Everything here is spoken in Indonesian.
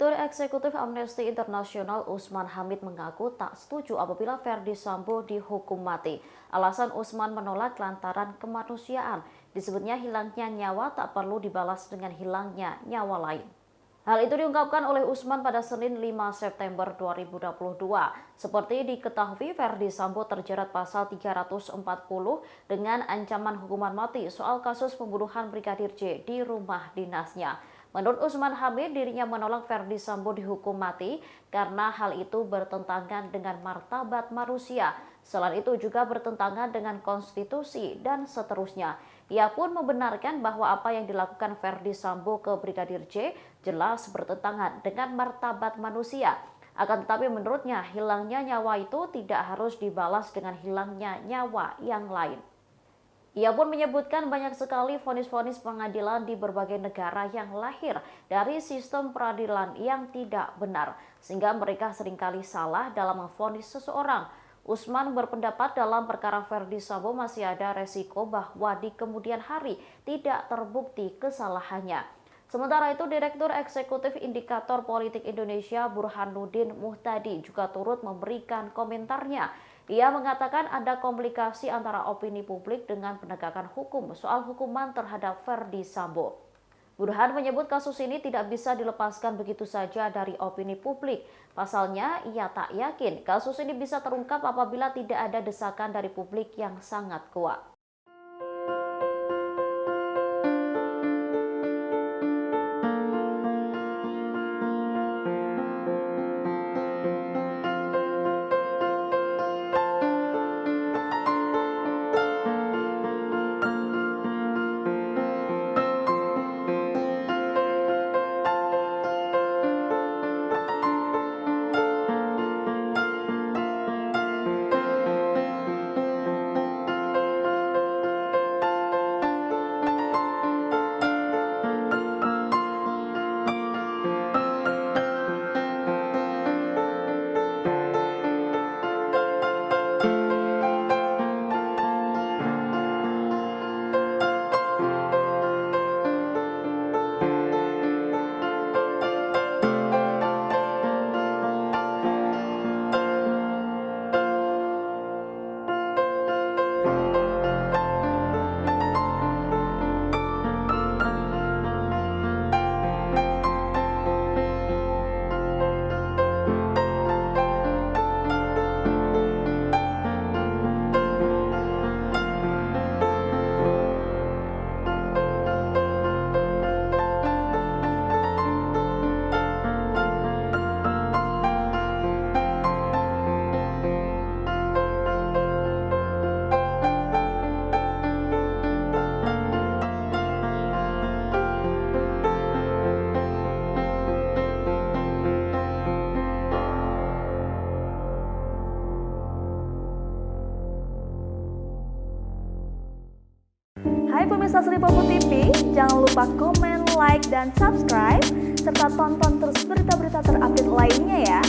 Direktur Eksekutif Amnesty International Usman Hamid mengaku tak setuju apabila Ferdy Sambo dihukum mati. Alasan Usman menolak lantaran kemanusiaan. Disebutnya hilangnya nyawa tak perlu dibalas dengan hilangnya nyawa lain. Hal itu diungkapkan oleh Usman pada Senin 5 September 2022. Seperti diketahui, Ferdy Sambo terjerat pasal 340 dengan ancaman hukuman mati soal kasus pembunuhan Brigadir J di rumah dinasnya. Menurut Usman Hamid, dirinya menolak Ferdy Sambo dihukum mati karena hal itu bertentangan dengan martabat manusia. Selain itu juga bertentangan dengan konstitusi dan seterusnya. Ia pun membenarkan bahwa apa yang dilakukan Ferdy Sambo ke Brigadir J jelas bertentangan dengan martabat manusia. Akan tetapi menurutnya hilangnya nyawa itu tidak harus dibalas dengan hilangnya nyawa yang lain. Ia pun menyebutkan banyak sekali vonis-vonis pengadilan di berbagai negara yang lahir dari sistem peradilan yang tidak benar, sehingga mereka seringkali salah dalam memvonis seseorang. Usman berpendapat dalam perkara Ferdy Sambo masih ada resiko bahwa di kemudian hari tidak terbukti kesalahannya. Sementara itu, Direktur Eksekutif Indikator Politik Indonesia Burhanuddin Muhtadi juga turut memberikan komentarnya. Ia mengatakan ada komplikasi antara opini publik dengan penegakan hukum soal hukuman terhadap Ferdy Sambo. Burhan menyebut kasus ini tidak bisa dilepaskan begitu saja dari opini publik. Pasalnya, ia tak yakin kasus ini bisa terungkap apabila tidak ada desakan dari publik yang sangat kuat. Hai pemirsa Sri Popo TV, jangan lupa komen, like, dan subscribe, serta tonton terus berita-berita terupdate lainnya ya.